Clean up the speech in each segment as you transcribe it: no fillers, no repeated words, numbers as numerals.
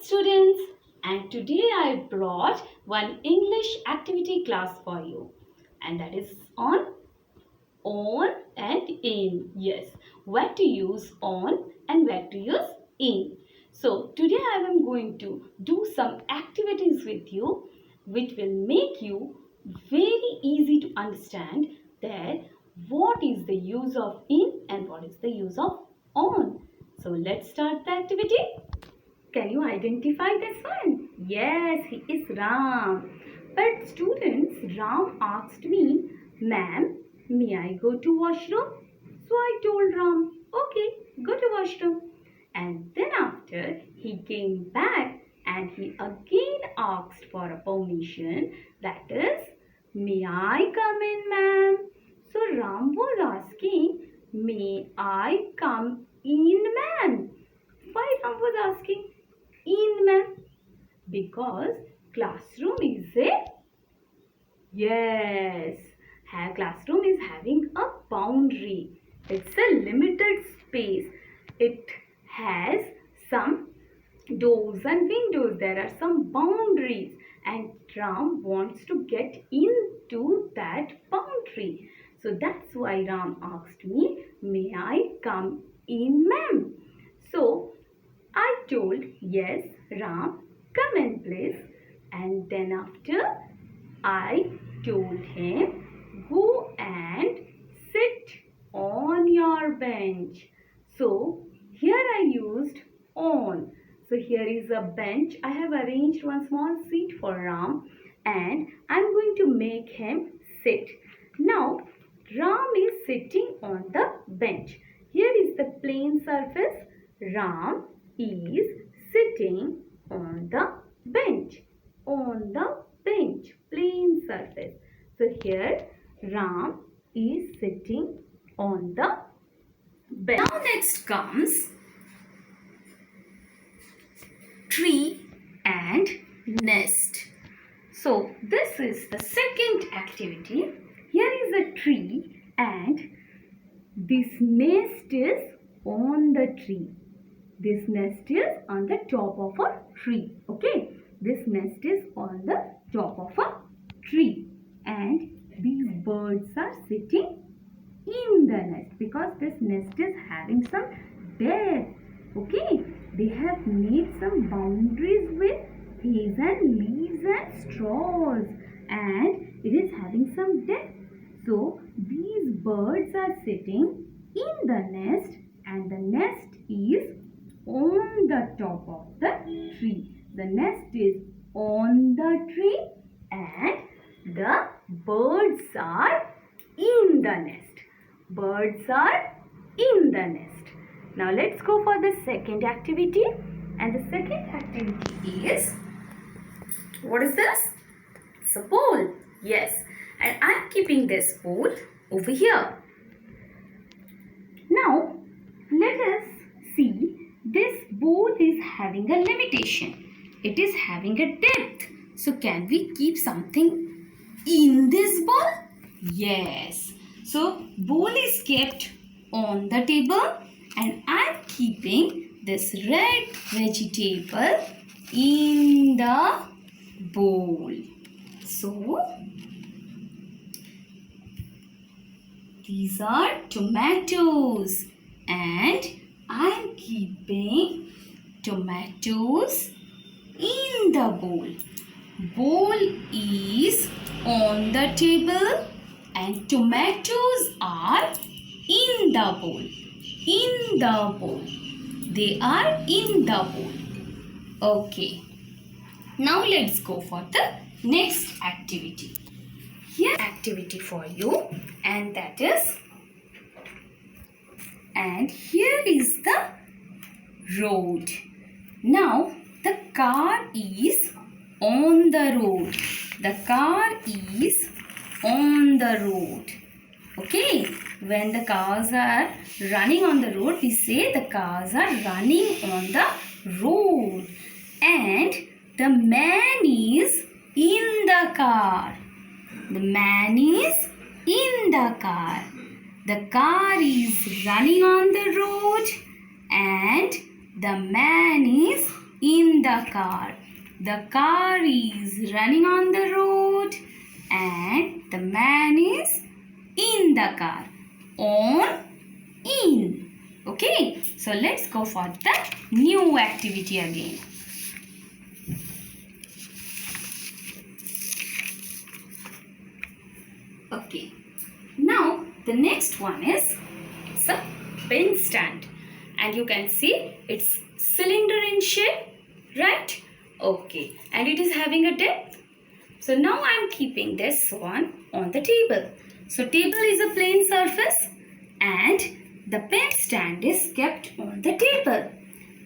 students, and today I brought one English activity class for you, and that is on and in. Yes, where to use on and where to use in. So today I am going to do some activities with you which will make you very easy to understand that what is the use of in and what is the use of on. So let's start the activity. Can you identify this one? Yes, he is Ram. But students, Ram asked me, Ma'am, may I go to washroom? So I told Ram, okay, go to washroom. And then after he came back and he again asked for a permission, that is, may I come in, ma'am? So Ram was asking, may I come in, ma'am? Why Ram was asking? In, ma'am, because classroom is a yes, classroom is having a boundary. It's a limited space. It has some doors and windows. There are some boundaries, and Ram wants to get into that boundary. So that's why Ram asked me, may I come in, ma'am? So I told, yes, Ram, come in please. And then after I told him, go and sit on your bench. So here I used on. So here is a bench. I have arranged one small seat for Ram and I'm going to make him sit. Now Ram is sitting on the bench. Here is the plain surface. Ram is sitting on the bench. On the bench, plain surface. So here Ram is sitting on the bench. Now next comes tree and nest. So this is the second activity. Here is a tree and this nest is on the tree. This nest is on the top of a tree. Okay. This nest is on the top of a tree. And these birds are sitting in the nest because this nest is having some depth. Okay. They have made some boundaries with haze and leaves and straws. And it is having some depth. So these birds are sitting in the nest and the nest is on the top of the tree. The nest is on the tree and the birds are in the nest. Birds are in the nest. Now let's go for the second activity. And the second activity is, what is this? It's a bowl. Yes. And I'm keeping this bowl over here. Now let us see, this bowl is having a limitation. It is having a depth. So can we keep something in this bowl? Yes. So bowl is kept on the table and I'm keeping this red vegetable in the bowl. So these are tomatoes and I'm keeping tomatoes in the bowl. Bowl is on the table and tomatoes are in the bowl. In the bowl. They are in the bowl. Okay. Now let's go for the next activity. Here activity for you, and that is, and here is the road. Now the car is on the road. The car is on the road. Okay, when the cars are running on the road, we say the cars are running on the road. And the man is in the car. The man is in the car. The car is running on the road and the man is in the car. The car is running on the road and the man is in the car. On, in. Okay, so let's go for the new activity again. Okay, now the next one is it's a pen stand, and you can see it's cylinder in shape, right? Okay, and it is having a depth. So now I am keeping this one on the table. So table is a plain surface and the pen stand is kept on the table.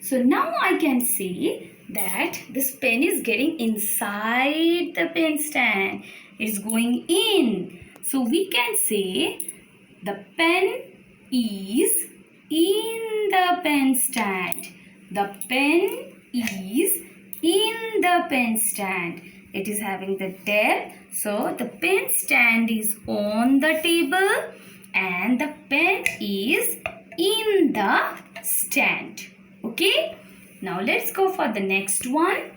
So now I can see that this pen is getting inside the pen stand. It is going in. So we can say the pen is in the pen stand. The pen is in the pen stand. It is having the depth. So the pen stand is on the table and the pen is in the stand. Okay. Now let's go for the next one.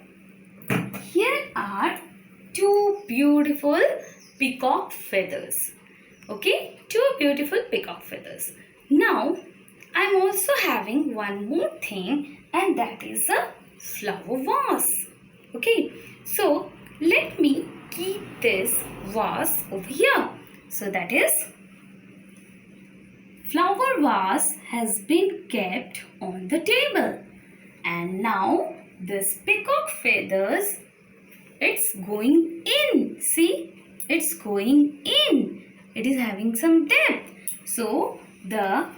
Here are two beautiful peacock feathers. Okay. Two beautiful peacock feathers. Now I am also having one more thing, and that is a flower vase. Okay. So let me keep this vase over here. So that is flower vase has been kept on the table. And now this peacock feathers, it's going in. See, it's going in. It is having some depth. So the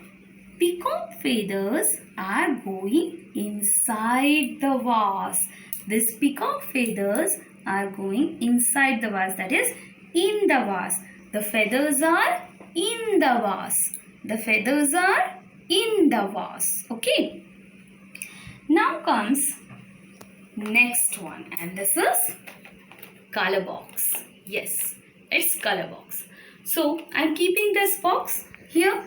peacock feathers are going inside the vase. These peacock feathers are going inside the vase, that is in the vase. The feathers are in the vase. The feathers are in the vase. Okay. Now comes next one, and this is color box. Yes, it's color box. So I am keeping this box here.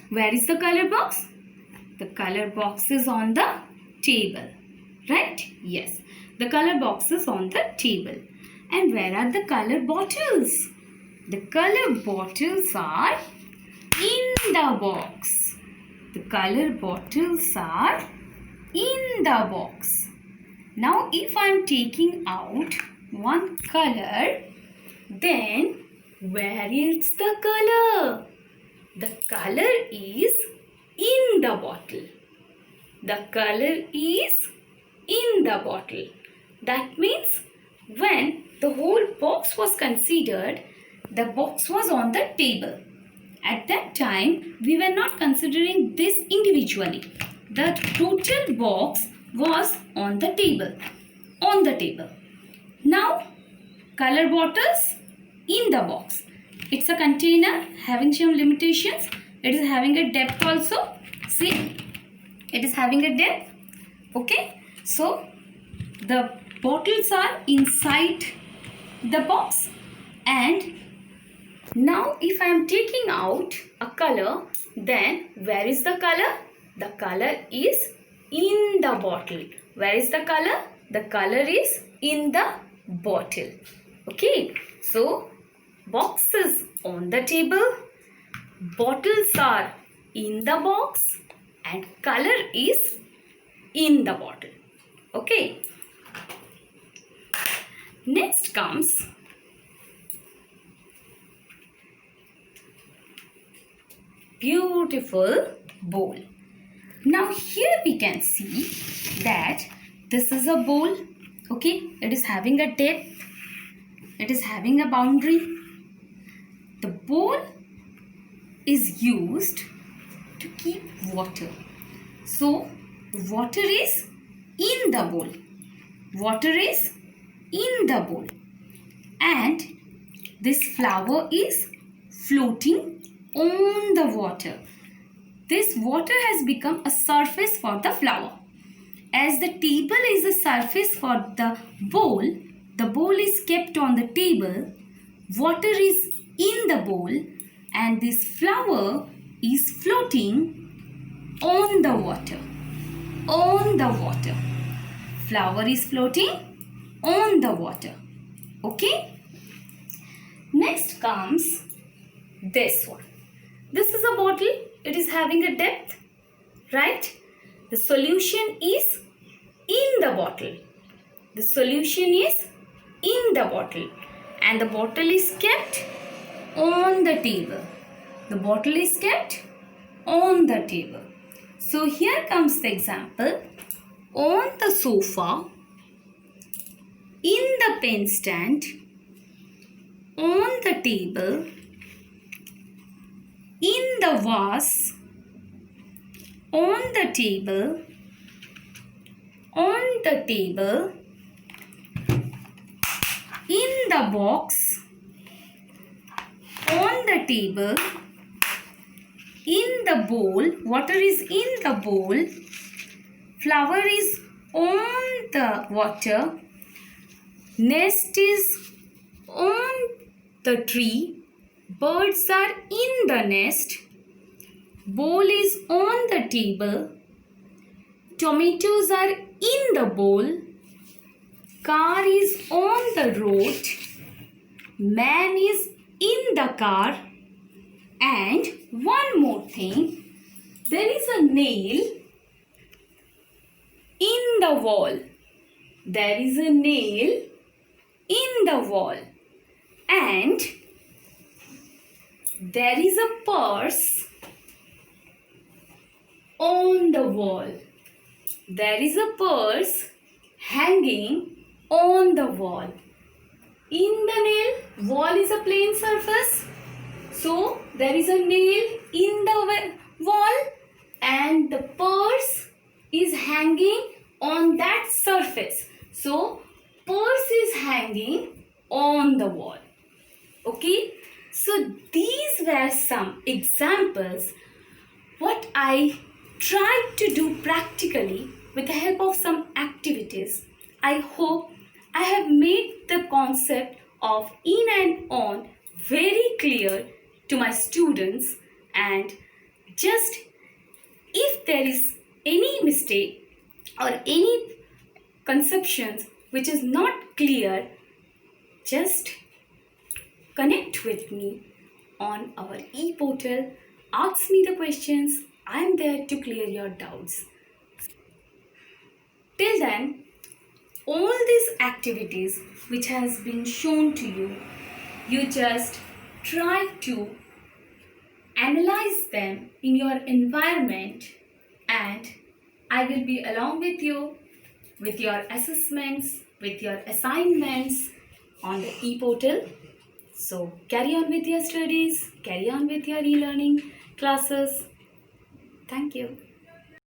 Where is the color box? The color box is on the table. Right? Yes. The color box is on the table. And where are the color bottles? The color bottles are in the box. The color bottles are in the box. Now if I am taking out one color, then where is the color? The color is in the bottle. The color is in the bottle. That means when the whole box was considered, the box was on the table. At that time, we were not considering this individually. The total box was on the table. On the table. Now, color bottles in the box. It's a container having some limitations. It is having a depth also. See, it is having a depth. Okay. So, the bottles are inside the box, and now if I am taking out a color, then where is the color? The color is in the bottle. Where is the color? The color is in the bottle. Okay. So, boxes on the table, bottles are in the box, and color is in the bottle. Okay. Next comes beautiful bowl. Now here we can see that this is a bowl. Okay. It is having a depth. It is having a boundary. The bowl is used to keep water. So water is in the bowl. Water is in the bowl. And this flower is floating on the water. This water has become a surface for the flower. As the table is a surface for the bowl is kept on the table, water is in the bowl, and this flower is floating on the water. on the water. Flower is floating on the water. Okay? Next comes this one. This is a bottle. It is having a depth, right? The solution is in the bottle. The solution is in the bottle. And the bottle is kept on the table. The bottle is kept on the table. So here comes the example. On the sofa, in the pen stand, on the table, in the vase, on the table, in the box, on the table, in the bowl, water is in the bowl, flower is on the water, nest is on the tree, birds are in the nest, bowl is on the table, tomatoes are in the bowl, car is on the road, man is in the car, and one more thing, there is a nail in the wall. There is a nail in the wall. And there is a purse on the wall. There is a purse hanging on the wall. In the nail, wall is a plain surface. So, there is a nail in the wall and the purse is hanging on that surface. So, purse is hanging on the wall. Okay? So, these were some examples what I tried to do practically with the help of some activities. I hope I have made the concept of in and on very clear to my students, and just if there is any mistake or any conceptions which is not clear, just connect with me on our e-portal. Ask me the questions. I am there to clear your doubts. Till then, all these activities which has been shown to you, you just try to analyze them in your environment, and I will be along with you with your assessments, with your assignments on the e-portal. So carry on with your studies, carry on with your e-learning classes. Thank you.